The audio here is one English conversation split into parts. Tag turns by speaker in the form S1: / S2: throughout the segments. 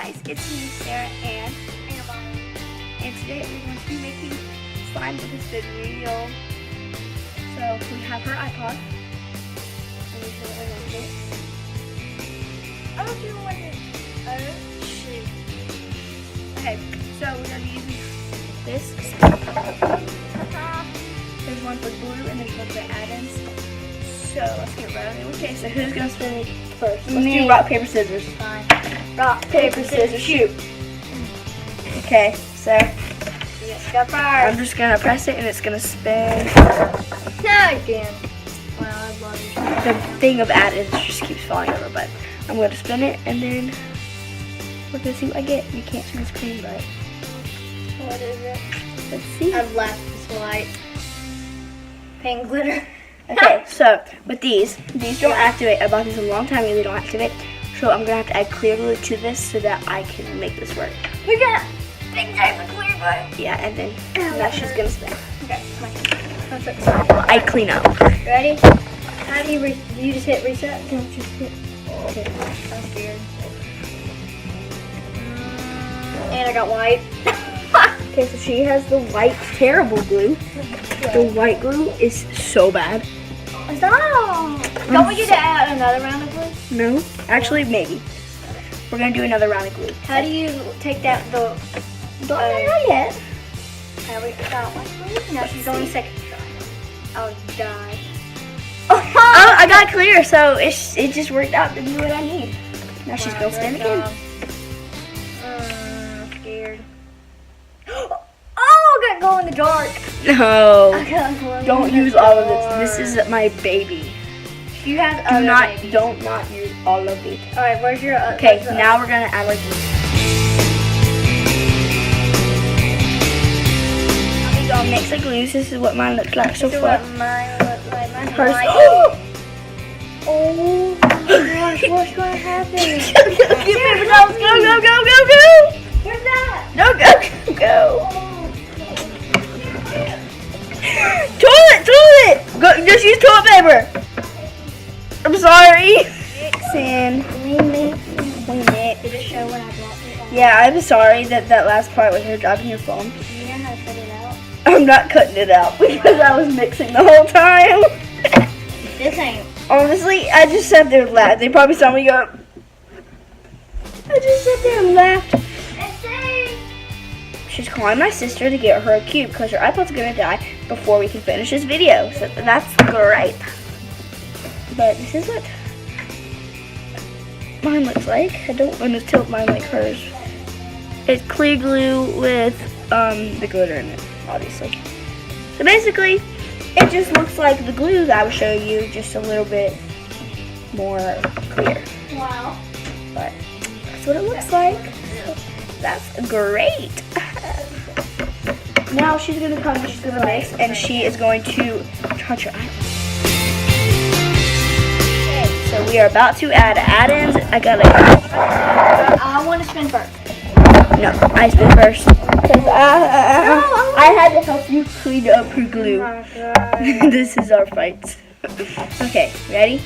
S1: guys, it's me, Sarah, and today we're going to be making slime with this video. So we have her iPod. Let me show her like this. Oh, you don't like it. Oh, shoot. Okay, so we're going to be using this. There's one for glue and there's one for add-ins. So let's get right on it. Okay, so who's going to spin it first? Let's do rock, paper, scissors.
S2: Fine.
S1: Rock, paper, scissors, shoot. Okay, so
S2: Yes, go first.
S1: I'm just gonna press it and it's gonna spin.
S2: No, again. Wow, I love
S1: The thing of add-ins just keeps falling over, but I'm gonna spin it and then we're gonna see what I get. You can't see the screen, but
S2: What is it?
S1: let's see.
S2: I've left this white. Pink glitter.
S1: Okay, so with these don't activate. I bought these a long time ago. They don't activate. So I'm gonna have to add clear glue to this so that I can make this work.
S2: We got big type of clear glue.
S1: Yeah, and then now she's gonna spin.
S2: Okay, come on.
S1: I clean up.
S2: Ready? How do you you just hit reset?
S1: Don't just hit. Okay.
S2: I'm scared. And I got white.
S1: Okay, so she has the white terrible glue. The white glue is so bad.
S2: Stop! Don't we get to add another round of glue?
S1: No, actually maybe. We're gonna do another round of glue.
S2: How do you take that
S1: Don't know yet.
S2: How we got one glue? Now she's going second try. I'll die.
S1: Oh, I got clear, so it just worked out to be what I need. Now she's gonna spin again.
S2: I'm scared. Oh, I got glow in the dark.
S1: No,
S2: I got glow
S1: don't
S2: in the
S1: use all of
S2: dark.
S1: this. This is my baby.
S2: You have
S1: Do
S2: other
S1: not
S2: babies.
S1: don't not use all of it.
S2: All right, where's your?
S1: Okay,
S2: where's the
S1: now we're gonna add our glue. We gonna mix the glues. This is what mine looks like so
S2: This is
S1: far.
S2: what mine look like. Mine's
S1: Hers.
S2: white. Oh my gosh, what's gonna happen?
S1: Get paper towels. Go, go, go, go, go.
S2: Where's that?
S1: No, go, go. Toilet. Go, just use toilet paper. I'm sorry. Mixing.
S2: Clean it. Did it show when I dropped it?
S1: Yeah, I'm sorry that last part was her dropping your phone.
S2: Do you know how to cut it out?
S1: I'm not cutting it out because I was mixing the whole time.
S2: This ain't.
S1: Honestly, I just sat there and laughed. They probably saw me go. I just sat there and laughed. She's calling my sister to get her a cube because her iPod's gonna die before we can finish this video. So that's great. But this is what mine looks like. I don't want to tilt mine like hers. It's clear glue with the glitter in it, obviously. So basically, it just looks like the glue that I was showing you, just a little bit more clear.
S2: Wow.
S1: But that's what it looks like. So that's great. Now she's gonna come and she's gonna mix, and she is going to touch her eye. Okay, so we are about to add add-ins. I
S2: want to spin first.
S1: No, I spin first. Because I had to help you clean up her glue.
S2: Oh my God.
S1: This is our fight. Okay, ready?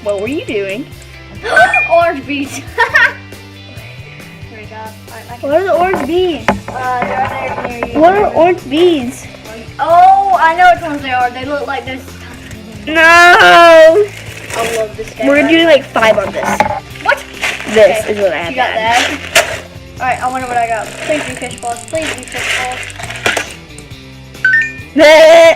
S1: What were you doing?
S2: Orange beads. Here we go.
S1: What are the orange beads?
S2: They're there near you.
S1: What are orange beads?
S2: Oh, I know which ones they are. They look like those.
S1: No!
S2: I love this guy.
S1: We're gonna do like 5 on this.
S2: What?
S1: This
S2: Okay,
S1: is what I have
S2: You got
S1: to add.
S2: that. Alright, I wonder what I got. Please be fish balls. Please be fish balls.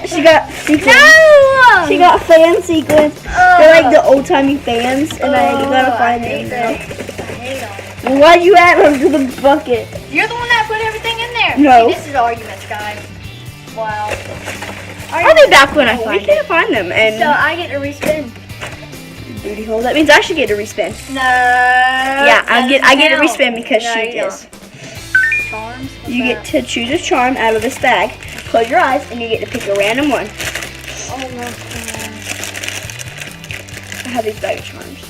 S1: She got sequins.
S2: No!
S1: She got fan sequins. They're like the old timey fans, and I gotta find them now.
S2: I hate them.
S1: Well, why'd you add them to the bucket?
S2: You're the one that put everything in there.
S1: No.
S2: See, this is arguments, guys. Wow.
S1: I'll be back when I find can't find them. And
S2: So I get to respin.
S1: booty hole. That means I should get a respin.
S2: No.
S1: Yeah, I get a respin because
S2: No,
S1: she
S2: you don't.
S1: is.
S2: Charms? What's
S1: You
S2: that?
S1: get to choose a charm out of this bag. Close your eyes, and you get to pick a random one.
S2: Oh no.
S1: I have these bag of charms.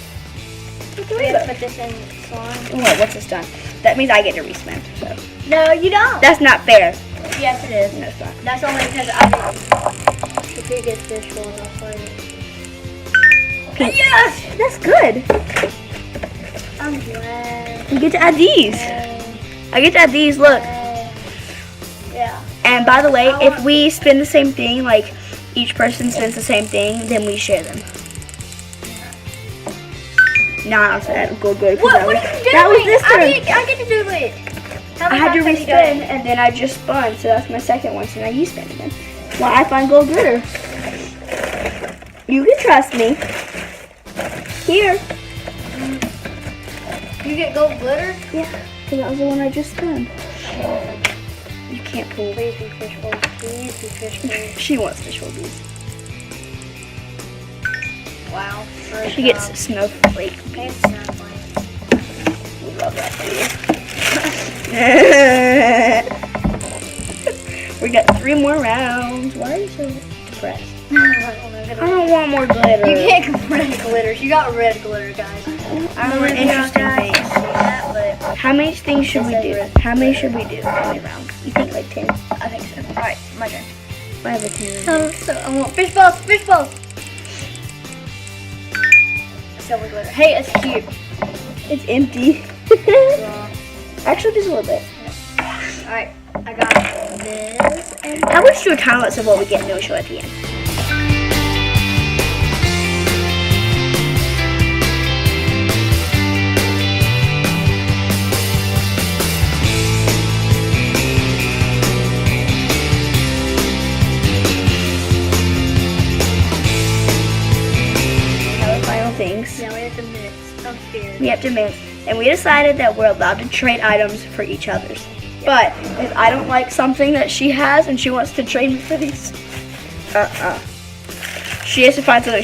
S2: We have to put this in slime.
S1: Well, what's this done? That means I get to respin. So
S2: No, you don't.
S1: that's not fair.
S2: Yes, it is.
S1: No, it's not.
S2: That's only because I didn't. If you get fish balls, I'll find it.
S1: Okay.
S2: Yes!
S1: That's good.
S2: I'm glad.
S1: You get to add these. I get to add these, look.
S2: Yeah.
S1: And by the way, if we spin the same thing, like each person spins the same thing, then we share them. Nah, I said gold glitter.
S2: What are you doing?
S1: That was this turn.
S2: I get to do it. How
S1: I
S2: many
S1: had to
S2: times have you
S1: respin,
S2: done it?
S1: and then I just spun, so that's my second one. So now you spin again. Well, I find gold glitter. You can trust me. Here.
S2: You get gold glitter?
S1: Yeah, because that was the one I just spun. You can't pull.
S2: Please be fishbowl. Please be fishbowl.
S1: She wants fishbowl bees.
S2: Wow.
S1: She gets snowflake bees.
S2: It's not mine.
S1: We love that for you. We got 3 more rounds. Why are you so depressed? I don't want more glitter.
S2: You can't get rid of glitters. You got red glitter, guys. I don't know if y'all
S1: interesting
S2: guys
S1: things.
S2: see that, but
S1: How many things should we do? How many should we do? How many rounds? You think like 10?
S2: I think so. All right, my turn.
S1: I have a 10.
S2: So I want fish balls, fish balls. Silver glitter. Hey, it's cute.
S1: It's empty. Actually, just a little bit.
S2: All right, I got this. And
S1: How much do a time lapse of what we get and then we show at the end? Now the final things.
S2: now we have the minutes. I'm scared.
S1: We have to mix, and we decided that we're allowed to trade items for each other's. But if I don't like something that she has and she wants to trade me for these, she has to find something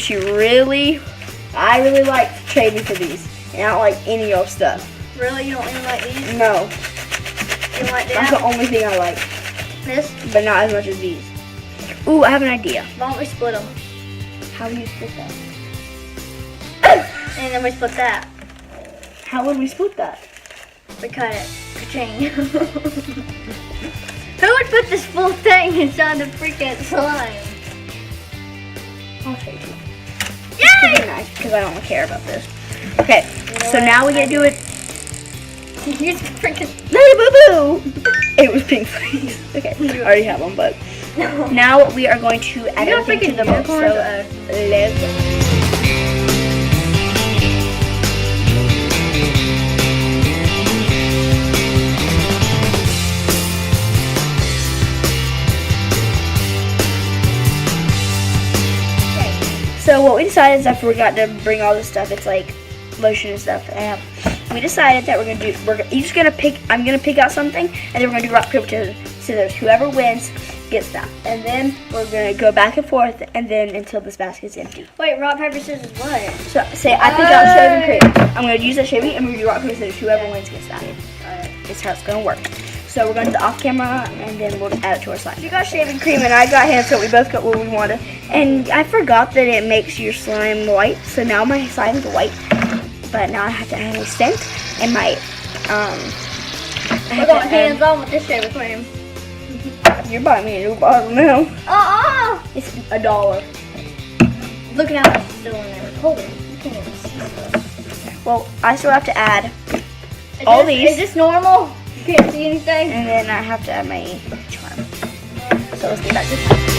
S1: I really like to trade me for these. And I don't like any of your stuff.
S2: Really, you don't even like these?
S1: No,
S2: You like
S1: that's the
S2: that?
S1: only thing I like,
S2: This?
S1: but not as much as these. Ooh, I have an idea.
S2: Why don't we split them?
S1: How would you split that?
S2: And then we split that.
S1: How would we split that?
S2: We cut it. Ka-ching. Who would put this full thing inside the freaking slime?
S1: I'll trade you.
S2: Yay!
S1: Be nice, because I don't care about this. Okay, so now we get to do it.
S2: You freaking.
S1: Hey, boo boo! It was pink face. Okay, I already have one, but now we are going to add
S2: You got
S1: everything to
S2: freaking
S1: the bowl. So
S2: unicorns?
S1: let's go. So what we decided is after we got to bring all this stuff, it's like lotion and stuff, and we decided that I'm gonna pick out something, and then we're gonna do rock, paper, scissors. Whoever wins gets that. And then we're gonna go back and forth, and then until this basket's empty.
S2: Wait, rock, paper, scissors, what?
S1: So say I pick out shaving cream. I'm gonna use that shaving, and we're gonna do rock, paper, scissors. Whoever wins gets that. It's how it's gonna work. So we're gonna do the off camera, and then we'll add it to our slime. You got shaving cream, and I got hand soap. We both got what we wanted. And I forgot that it makes your slime white. So now my slime's white, but now I have to add a scent and my
S2: We're going hands on with this shaving cream.
S1: You're buying me a new bottle now. It's $1.
S2: Look at how much is still in there. Hold it. You can't even see stuff.
S1: Well, I still have to add all these.
S2: Is this normal? You can't see anything?
S1: And then I have to add my charm. So let's get back to that.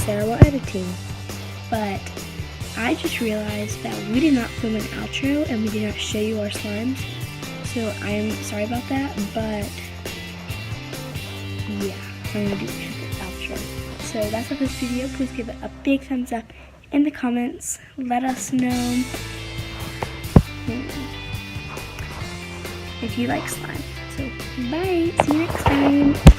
S1: Terrible editing, but I just realized that we did not film an outro and we did not show you our slimes, so I am sorry about that, but yeah, I'm gonna do the outro. So that's it for this video. Please give it a big thumbs up in the comments. Let us know if you like slime. So bye, see you next time.